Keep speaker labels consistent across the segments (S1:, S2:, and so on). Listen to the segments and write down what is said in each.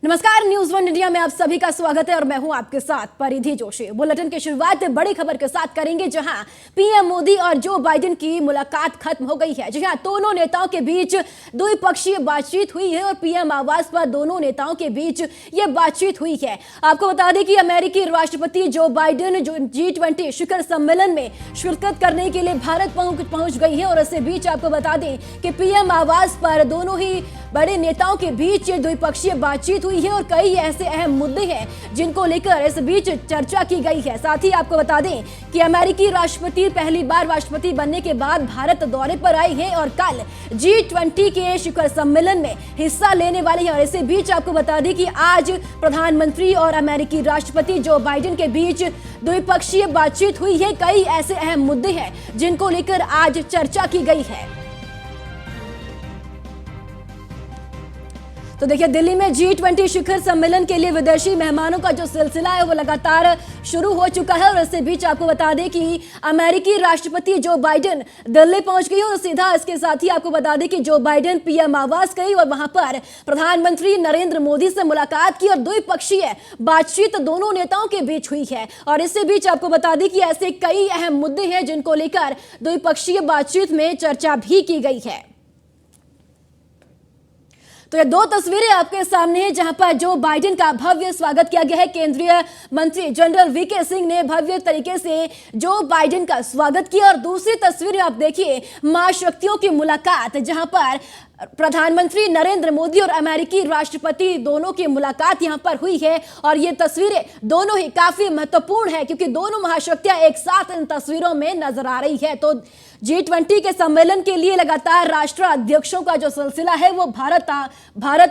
S1: नमस्कार, news one India में आप सभी का स्वागत है और मैं हूं आपके साथ परिधि जोशी। बुलेटिन की शुरुआत बड़ी खबर के साथ करेंगे, जहां पीएम मोदी और जो बाइडेन की मुलाकात खत्म हो गई है। जी हां, दोनों नेताओं के बीच द्विपक्षीय बातचीत हुई है और पीएम आवास पर दोनों नेताओं के बीच यह बातचीत हुई है। आपको बता दें कि अमेरिकी राष्ट्रपति जो बाइडेन जो G20 शिखर सम्मेलन में शिरकत करने के लिए भारत पहुंच गई है और इसके बीच आपको बता दें कि पीएम आवास पर दोनों ही बड़े नेताओं के बीच ये द्विपक्षीय बातचीत हुई है और कई ऐसे अहम मुद्दे हैं जिनको लेकर इस बीच चर्चा की गई है। साथ ही आपको बता दें कि अमेरिकी राष्ट्रपति पहली बार राष्ट्रपति बनने के बाद भारत दौरे पर आए हैं और कल G20 के शिखर सम्मेलन में हिस्सा लेने वाले हैं। और इसी बीच आपको बता दें कि आज प्रधानमंत्री और अमेरिकी राष्ट्रपति जो बाइडेन के बीच द्विपक्षीय बातचीत हुई है। कई ऐसे अहम मुद्दे हैं जिनको लेकर आज चर्चा की गई है। तो देखिए, दिल्ली में G20 शिखर सम्मेलन के लिए विदेशी मेहमानों का जो सिलसिला है वो लगातार शुरू हो चुका है। और इसके बीच आपको बता दें कि अमेरिकी राष्ट्रपति जो बाइडेन दिल्ली पहुंच गई और सीधा इसके साथ ही आपको बता दें कि जो बाइडेन पीएम आवास गई और वहां पर प्रधानमंत्री नरेंद्र मोदी से मुलाकात की और द्विपक्षीय बातचीत दोनों नेताओं के बीच हुई है। और इसके बीच आपको बता दें कि ऐसे कई अहम मुद्दे हैं जिनको लेकर द्विपक्षीय बातचीत में चर्चा भी की गई है। तो ये दो तस्वीरें आपके सामने हैं, जहां पर जो बाइडेन का भव्य स्वागत किया गया है। केंद्रीय मंत्री जनरल वीके सिंह ने भव्य तरीके से जो बाइडेन का स्वागत किया। और दूसरी तस्वीर आप देखिए, महाशक्तियों की मुलाकात, जहां पर प्रधानमंत्री नरेंद्र मोदी और अमेरिकी राष्ट्रपति दोनों की मुलाकात यहां पर हुई है। और ये तस्वीरें दोनों ही काफी महत्वपूर्ण है क्योंकि दोनों महाशक्तियां एक साथ इन तस्वीरों में नजर आ रही है। तो G20 के सम्मेलन के लिए लगातार राष्ट्राध्यक्षों का जो सिलसिला है वो भारत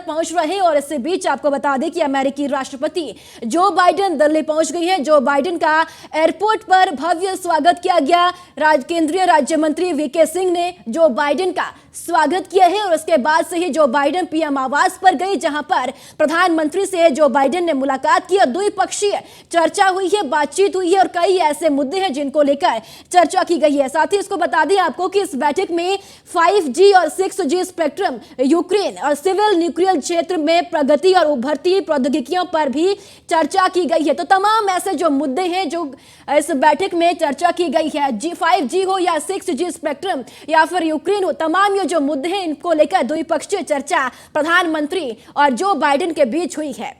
S1: पहुंच रहे हैं। और इसके बीच आपको बता दें कि अमेरिकी राष्ट्रपति जो बाइडेन दिल्ली पहुंच गई हैं। जो बाइडेन का एयरपोर्ट पर भव्य स्वागत किया गया। केंद्रीय राज्य मंत्री वीके सिंह ने जो बाइडेन का स्वागत किया है और उसके बाद से ही जो बाइडेन पीएम आवास पर गई, जहां पर प्रधानमंत्री से जो बाइडेन ने मुलाकात की और द्विपक्षीय चर्चा हुई है, बातचीत हुई है और कई ऐसे मुद्दे हैं जिनको लेकर चर्चा की गई है। साथ ही इसको बता दें आपको कि इस बैठक में 5G और 6G स्पेक्ट्रम, यूक्रेन और सिविल न्यूक्लियर क्षेत्र में प्रगति और उभरती प्रौद्योगिकियों पर भी चर्चा की गई है। तो तमाम ऐसे जो मुद्दे हैं जो इस बैठक में चर्चा की गई है, 5G हो या 6G स्पेक्ट्रम या फिर यूक्रेन हो, तमाम ये जो मुद्दे हैं इनको लेकर द्विपक्षीय चर्चा प्रधानमंत्री और जो बाइडेन के बीच हुई है।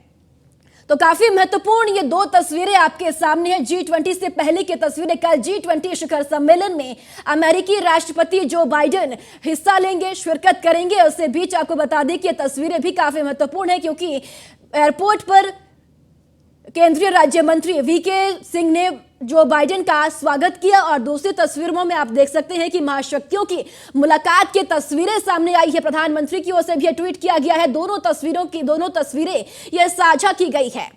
S1: तो काफी महत्वपूर्ण ये दो तस्वीरें आपके सामने हैं। G20 से पहले की तस्वीरें, कल G20 शिखर सम्मेलन में अमेरिकी राष्ट्रपति जो बाइडेन हिस्सा लेंगे, शिरकत करेंगे। उसके बीच आपको बता दें कि ये तस्वीरें भी काफी महत्वपूर्ण है क्योंकि एयरपोर्ट पर केंद्रीय राज्य मंत्री वीके सिंह ने जो बाइडेन का स्वागत किया। और दूसरी तस्वीरों में आप देख सकते हैं कि महाशक्तियों की मुलाकात की तस्वीरें सामने आई है। प्रधानमंत्री की ओर से भी ट्वीट किया गया है। दोनों तस्वीरें ये साझा की गई है।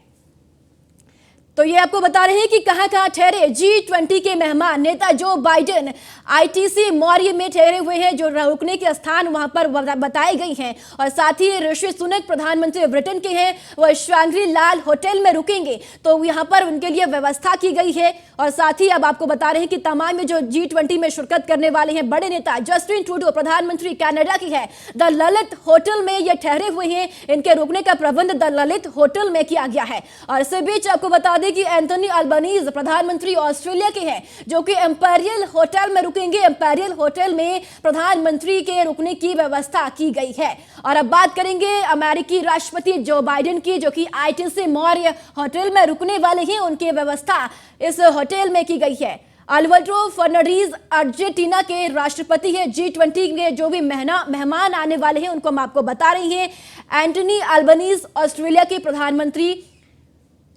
S1: तो ये आपको बता रहे हैं कि कहां ठहरे G20 के मेहमान। नेता जो बाइडेन ITC मौर्य में ठहरे हुए हैं, जो रुकने के स्थान वहां पर बताए गई हैं। और साथ ही ऋषि सुनक प्रधानमंत्री ब्रिटेन के हैं, वह शांग्री लाल होटल में रुकेंगे, तो यहां पर उनके लिए व्यवस्था की गई है। और साथ ही अब आपको बता रहे हैं कि तमाम जो G20 में शिरकत करने वाले हैं बड़े नेता, जस्टिन ट्रूडो प्रधानमंत्री कनाडा की है, द ललित होटल में ये ठहरे हुए हैं। इनके रुकने का प्रबंध द ललित होटल में किया गया है। और इसी बीच आपको बता कि एंथनी अल्बनीज प्रधानमंत्री ऑस्ट्रेलिया के हैं, जो कि इंपीरियल होटल में रुकेंगे। इंपीरियल होटल में प्रधानमंत्री के रुकने की व्यवस्था की गई है। और अब बात करेंगे अमेरिकी राष्ट्रपति जो बाइडेन की, जो कि ITC मौर्य होटल में रुकने वाले हैं। उनकी व्यवस्था इस होटल में की गई है। अल्वाल्डो फर्नांडीज अर्जेंटीना के राष्ट्रपति हैं। G20 के जो भी मेहमान आने वाले हैं उनको हम आपको बता रही हैं। एंथनी अल्बनीज ऑस्ट्रेलिया के प्रधानमंत्री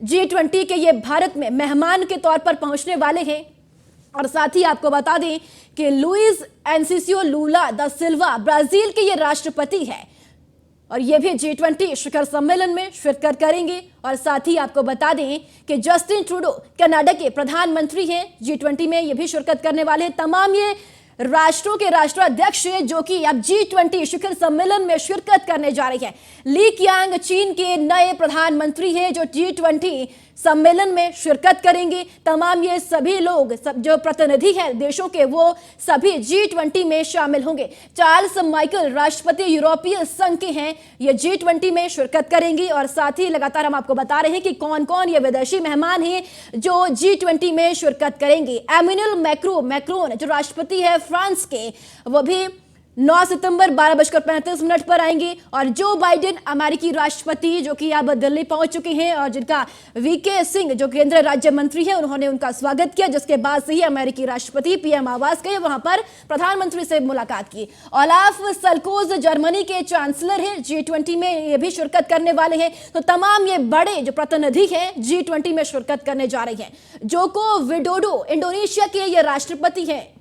S1: G20 के ये भारत में मेहमान के तौर पर पहुंचने वाले हैं। और साथ ही आपको बता दें कि लुइस एनसीसियो लूला दा सिल्वा ब्राजील के ये राष्ट्रपति हैं और ये भी G20 शिखर सम्मेलन में शिरकत करेंगे। और साथ ही आपको बता दें कि जस्टिन ट्रूडो कनाडा के प्रधानमंत्री हैं, G20 में ये भी शिरकत करने वाले हैं। तमाम ये राष्ट्रों के राष्ट्राध्यक्ष जो कि अब G20 शिखर सम्मेलन में शिरकत करने जा रही है। ली क्यांग चीन के नए प्रधानमंत्री हैं जो G20 सम्मेलन में शिरकत करेंगे। तमाम ये सभी लोग जो प्रतिनिधि हैं देशों के, वो सभी G20 में शामिल होंगे। चार्ल्स माइकल राष्ट्रपति यूरोपीय संघ के हैं, ये G20 में शिरकत करेंगी। और साथ ही लगातार हम आपको बता रहे हैं कि कौन कौन ये विदेशी मेहमान हैं जो G20 में शिरकत करेंगे। एमेनुअल मैक्रोन जो राष्ट्रपति है फ्रांस के, वो भी 9 सितंबर 12:35 पर आएंगे। और जो बाइडेन अमेरिकी राष्ट्रपति जो कि अब दिल्ली पहुंच चुके हैं और जिनका वीके सिंह जो केंद्रीय राज्य मंत्री हैं, उन्होंने उनका स्वागत किया, जिसके बाद से ही अमेरिकी राष्ट्रपति पीएम आवास गए, वहां पर प्रधानमंत्री से मुलाकात की। ओलाफ स्कोल्ज जर्मनी के चांसलर हैं, G20 में ये भी शिरकत करने वाले हैं। तो तमाम ये बड़े जो प्रतिनिधि हैं G20 में शिरकत करने जा रहे हैं। जोको विडोडो इंडोनेशिया के ये राष्ट्रपति हैं।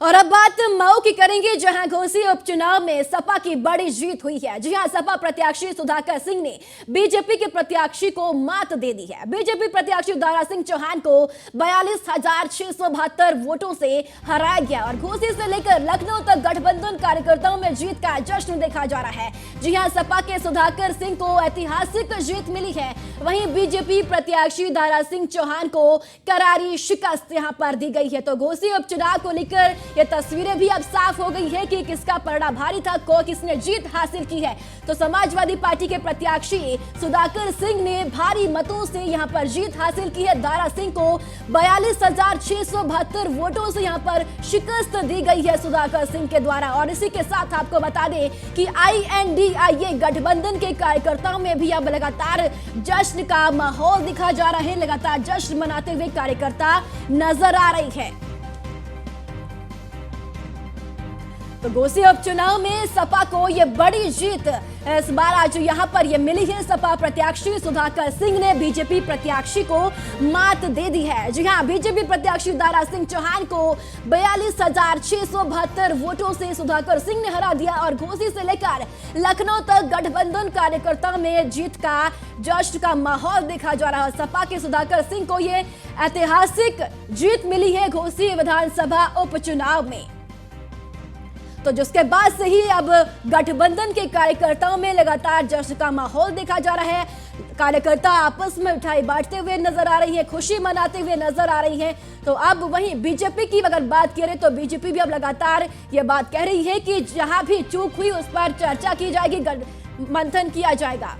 S1: और अब बात मऊ की करेंगे, जहां घोसी उपचुनाव में सपा की बड़ी जीत हुई है। जी हां, सपा प्रत्याशी सुधाकर सिंह ने बीजेपी के प्रत्याशी को मात दे दी है। बीजेपी प्रत्याशी दारा सिंह चौहान को 42,672 वोटों से हराया गया। और घोसी से लेकर लखनऊ तक गठबंधन कार्यकर्ताओं में जीत का जश्न देखा जा रहा है। जी हां, सपा के सुधाकर सिंह को ऐतिहासिक जीत मिली है। वहीं बीजेपी प्रत्याशी दारा सिंह चौहान को करारी शिकस्त यहां पर दी गई है। तो घोसी उपचुनाव को लेकर ये तस्वीरें भी अब साफ हो गई है कि किसका पलड़ा भारी था, किसने जीत हासिल की है। तो समाजवादी पार्टी के प्रत्याशी सुधाकर सिंह ने भारी मतों से यहां पर जीत हासिल की है। दारा सिंह को 42,672 वोटों से यहां पर शिकस्त दी गई है सुधाकर सिंह के द्वारा। और इसी के साथ आपको बता दें कि INDIA गठबंधन के कार्यकर्ताओं में भी अब लगातार जश्न का माहौल दिखा जा रहा है। लगातार जश्न मनाते हुए कार्यकर्ता नजर आ रही है। तो घोसी उपचुनाव में सपा को यह बड़ी जीत इस बार आज यहां पर यह मिली है। सपा प्रत्याशी सुधाकर सिंह ने बीजेपी प्रत्याशी को मात दे दी है। जी हां, बीजेपी प्रत्याशी दारा सिंह चौहान को 42,672 वोटों से सुधाकर सिंह ने हरा दिया। और घोसी से लेकर लखनऊ तक गठबंधन कार्यकर्ताओं में जीत का जश्न का माहौल देखा जा रहा है। सपा के सुधाकर सिंह को यह ऐतिहासिक जीत मिली है घोसी विधानसभा उपचुनाव में। तो जिसके बाद से ही अब गठबंधन के कार्यकर्ताओं में लगातार जश्न का माहौल देखा जा रहा है। कार्यकर्ता आपस में मिठाई बांटते हुए नजर आ रही है, खुशी मनाते हुए नजर आ रही है। तो अब वहीं बीजेपी की अगर बात करें तो बीजेपी भी अब लगातार ये बात कह रही है कि जहां भी चूक हुई उस पर चर्चा की जाएगी, मंथन किया जाएगा।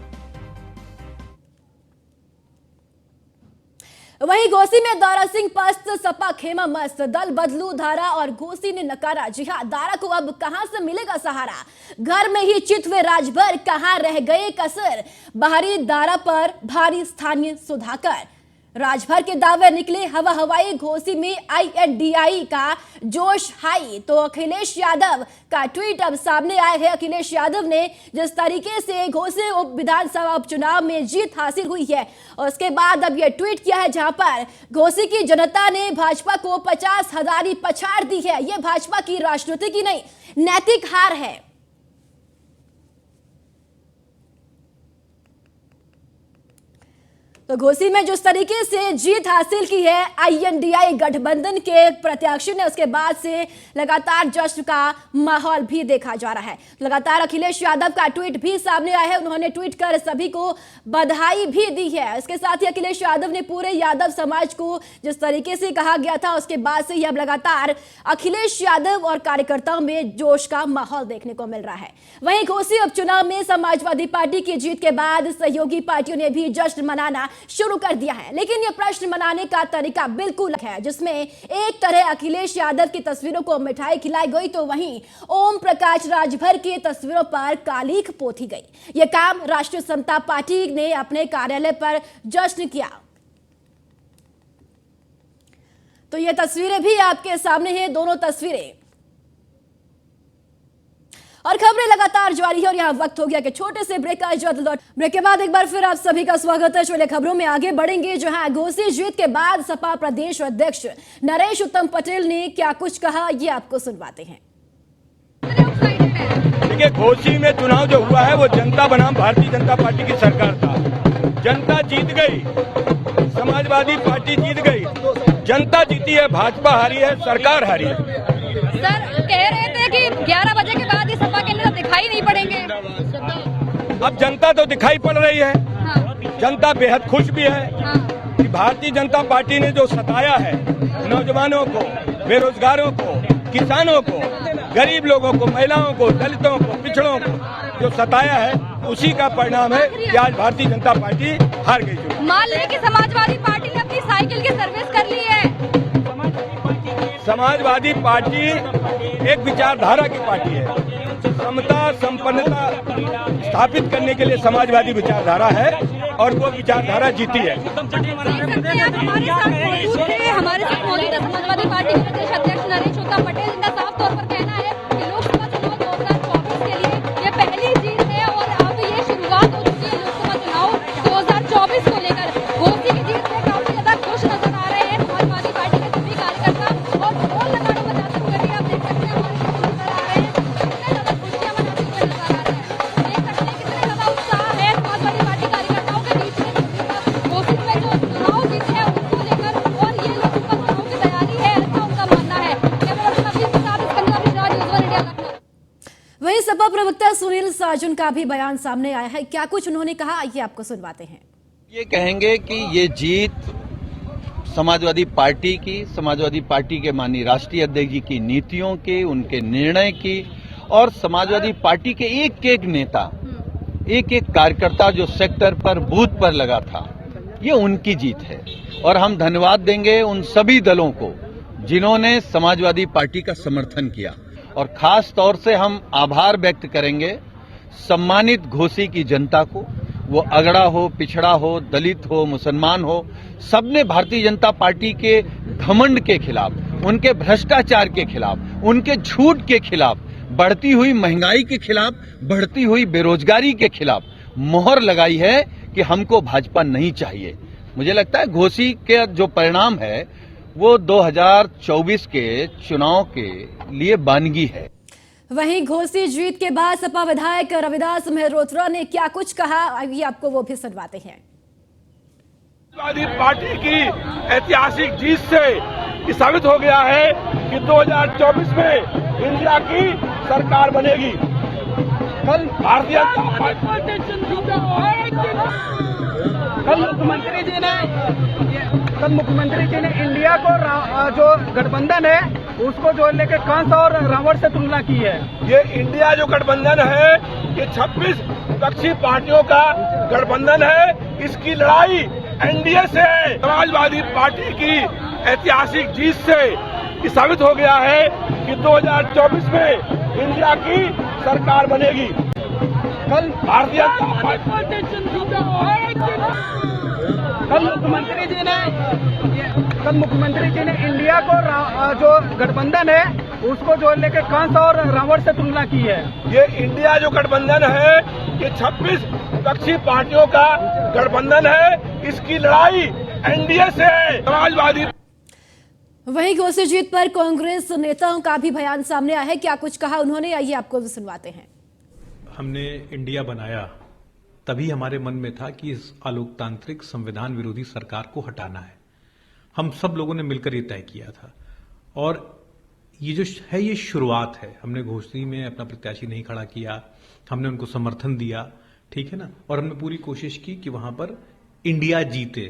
S1: वहीं घोसी में दारा सिंह पस्त, सपा खेमा मस्त, दल बदलू धारा और घोसी ने नकारा। जी हां, दारा को अब कहां से मिलेगा सहारा, घर में ही चित हुए राजभर, कहां रह गए कसर, बाहरी दारा पर भारी स्थानीय सुधाकर। राजभर के दावे निकले हवा हवाई, घोसी में INDI का जोश हाई। तो अखिलेश यादव का ट्वीट अब सामने आया है। अखिलेश यादव ने जिस तरीके से घोसी विधानसभा उपचुनाव में जीत हासिल हुई है, और उसके बाद अब यह ट्वीट किया है जहां पर घोसी की जनता ने भाजपा को 50,000 पछाड़ दी है। यह भाजपा की राजनीति की नहीं, नैतिक हार है। तो घोसी में जिस तरीके से जीत हासिल की है INDI गठबंधन के प्रत्याशी ने, उसके बाद से लगातार जश्न का माहौल भी देखा जा रहा है। लगातार अखिलेश यादव का ट्वीट भी सामने आया है। उन्होंने ट्वीट कर सभी को बधाई भी दी है। इसके साथ ही अखिलेश यादव ने पूरे यादव समाज को जिस तरीके से कहा गया था, उसके बाद से अब लगातार अखिलेश यादव और कार्यकर्ताओं में जोश का माहौल देखने को मिल रहा है। वहीं घोसी उपचुनाव में समाजवादी पार्टी की जीत के बाद सहयोगी पार्टियों ने भी जश्न मनाना शुरू कर दिया है। लेकिन यह प्रश्न मनाने का तरीका बिल्कुल है, जिसमें एक तरह अखिलेश यादव की तस्वीरों को मिठाई खिलाई गई, तो वहीं ओम प्रकाश राजभर की तस्वीरों पर कालीख पोती गई। यह काम राष्ट्रीय समता पार्टी ने अपने कार्यालय पर जश्न किया। तो ये तस्वीरें भी आपके सामने हैं, दोनों तस्वीरें। और खबरें लगातार जारी है और यहाँ वक्त हो गया कि छोटे से ब्रेक का लौट। ब्रेक के बाद एक बार फिर आप सभी का स्वागत है। चलिए खबरों में आगे बढ़ेंगे, जहां घोसी जीत के बाद सपा प्रदेश अध्यक्ष नरेश उत्तम पटेल ने क्या कुछ कहा, ये आपको सुनवाते हैं।
S2: देखिए, घोसी में चुनाव जो हुआ है वो जनता बनाम भारतीय जनता पार्टी की सरकार था। जनता जीत गई, समाजवादी पार्टी जीत गई, जनता जीती है, भाजपा हारी है, सरकार हारी है।
S3: सर कह रहे थे कि 11 बजे के बाद ये सपा के नेता दिखाई नहीं पड़ेंगे।
S2: अब जनता तो दिखाई पड़ रही है।
S3: हाँ।
S2: जनता बेहद खुश भी है।
S3: हाँ।
S2: कि भारतीय जनता पार्टी ने जो सताया है नौजवानों को, बेरोजगारों को, किसानों को, गरीब लोगों को, महिलाओं को, दलितों को, पिछड़ों को जो सताया है, उसी का परिणाम है कि आज भारतीय जनता पार्टी हार गई।
S3: मान लें कि समाजवादी पार्टी ने अपनी साइकिल की सर्विस कर ली है।
S2: समाजवादी पार्टी एक विचारधारा की पार्टी है। समता संपन्नता स्थापित करने के लिए समाजवादी विचारधारा है और वो विचारधारा जीती है।
S3: हमारे साथ मौजूद है समाजवादी पार्टी के प्रदेश अध्यक्ष नरेश उत्तम पटेल, जिनका साफ तौर पर कहना है कि लोकसभा चुनाव 2024 के लिए ये पहली जीत है और अब ये शुरुआत हो चुकी है लोकसभा चुनाव 2024 को लेकर। घोसी की जीत से काफी ज्यादा खुश नजर आ रहे हैं समाजवादी पार्टी के सभी कार्यकर्ता और ढोल नगाड़े बजाते हुए भी आप देख सकते हैं हमारे नजर आ रहे हैं। कितने ज्यादा खुशियां मनाते हुए नजर आ रहे हैं। देख सकते हैं कितने ज्यादा उत्साह है समाजवादी पार्टी कार्यकर्ताओं के बीच में घोसी में जो चुनाव जीत है उसको लेकर, और ये लोकसभा चुनाव की तैयारी है, ऐसा उनका मानना है। कैमरा पर्सन अभिजीत के साथ स्कंदना बिजराज, न्यूज़ वन इंडिया, लखनऊ।
S1: वहीं सपा प्रवक्ता सुनील साजन का भी बयान सामने आया है, क्या कुछ उन्होंने कहा, ये आपको सुनवाते हैं।
S4: ये कहेंगे कि ये जीत समाजवादी पार्टी की, समाजवादी पार्टी के माननीय राष्ट्रीय अध्यक्ष जी की नीतियों की, उनके निर्णय की, और समाजवादी पार्टी के एक एक नेता, एक एक कार्यकर्ता जो सेक्टर पर, बूथ पर लगा था, ये उनकी जीत है। और हम धन्यवाद देंगे उन सभी दलों को जिन्होंने समाजवादी पार्टी का समर्थन किया, और खास तौर से हम आभार व्यक्त करेंगे सम्मानित घोसी की जनता को। वो अगड़ा हो, पिछड़ा हो, दलित हो, मुसलमान हो, सबने भारतीय जनता पार्टी के घमंड के खिलाफ, उनके भ्रष्टाचार के खिलाफ, उनके झूठ के खिलाफ, बढ़ती हुई महंगाई के खिलाफ, बढ़ती हुई बेरोजगारी के खिलाफ मोहर लगाई है कि हमको भाजपा नहीं चाहिए। मुझे लगता है घोसी के जो परिणाम है वो 2024 के चुनाव के लिए बानगी है।
S1: वहीं घोसी जीत के बाद सपा विधायक रविदास मेहरोत्रा ने क्या कुछ कहा, अभी आपको वो भी सुनवाते हैं।
S2: समाजवादी पार्टी की ऐतिहासिक जीत से ये साबित हो गया है कि 2024 में इंडिया की सरकार बनेगी। कल भारतीय
S5: मुख्यमंत्री जी ने इंडिया को जो गठबंधन है उसको जोड़ने के कंस और रावण से तुलना की है।
S2: ये इंडिया जो गठबंधन है ये 26 विपक्षी पार्टियों का गठबंधन है। इसकी लड़ाई एनडीए से है। समाजवादी पार्टी की ऐतिहासिक जीत से ये साबित हो गया है कि 2024 में इंडिया की सरकार बनेगी। कल भारतीय
S5: मुख्यमंत्री जी ने इंडिया को जो गठबंधन है उसको जोड़ने के कंस और रावण से तुलना की है।
S2: ये इंडिया जो गठबंधन है ये 26 विपक्षी पार्टियों का गठबंधन है। इसकी लड़ाई एनडीए से है। समाजवादी।
S1: वहीं घोसी जीत पर कांग्रेस नेताओं का भी बयान सामने आया है, क्या कुछ कहा उन्होंने, आइए आपको भी सुनवाते हैं।
S6: हमने इंडिया बनाया तभी हमारे मन में था कि इस अलोकतांत्रिक संविधान विरोधी सरकार को हटाना है। हम सब लोगों ने मिलकर ये तय किया था, और ये जो है ये शुरुआत है। हमने घोसी में अपना प्रत्याशी नहीं खड़ा किया, हमने उनको समर्थन दिया, ठीक है ना, और हमने पूरी कोशिश की कि वहां पर इंडिया जीते,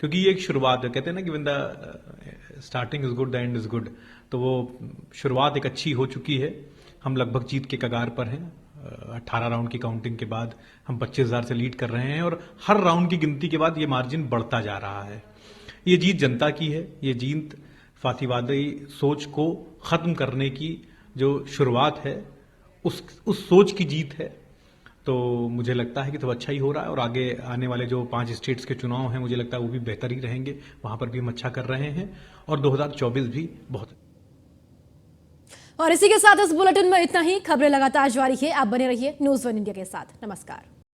S6: क्योंकि ये एक शुरुआत है। कहते हैं ना कि when the starting is good the end is good, तो वो शुरुआत एक अच्छी हो चुकी है। हम लगभग जीत के कगार पर हैं। 18 राउंड की काउंटिंग के बाद हम 25,000 से लीड कर रहे हैं, और हर राउंड की गिनती के बाद ये मार्जिन बढ़ता जा रहा है। ये जीत जनता की है। ये जीत फासीवादी सोच को खत्म करने की जो शुरुआत है उस सोच की जीत है। तो मुझे लगता है कि तो अच्छा ही हो रहा है, और आगे आने वाले जो 5 स्टेट्स के चुनाव हैं मुझे लगता है वो भी बेहतर ही रहेंगे। वहां पर भी हम अच्छा कर रहे हैं, और 2024 भी बहुत।
S1: और इसी के साथ इस बुलेटिन में इतना ही। खबरें लगातार जारी है, आप बने रहिए न्यूज़ 1 इंडिया के साथ। नमस्कार।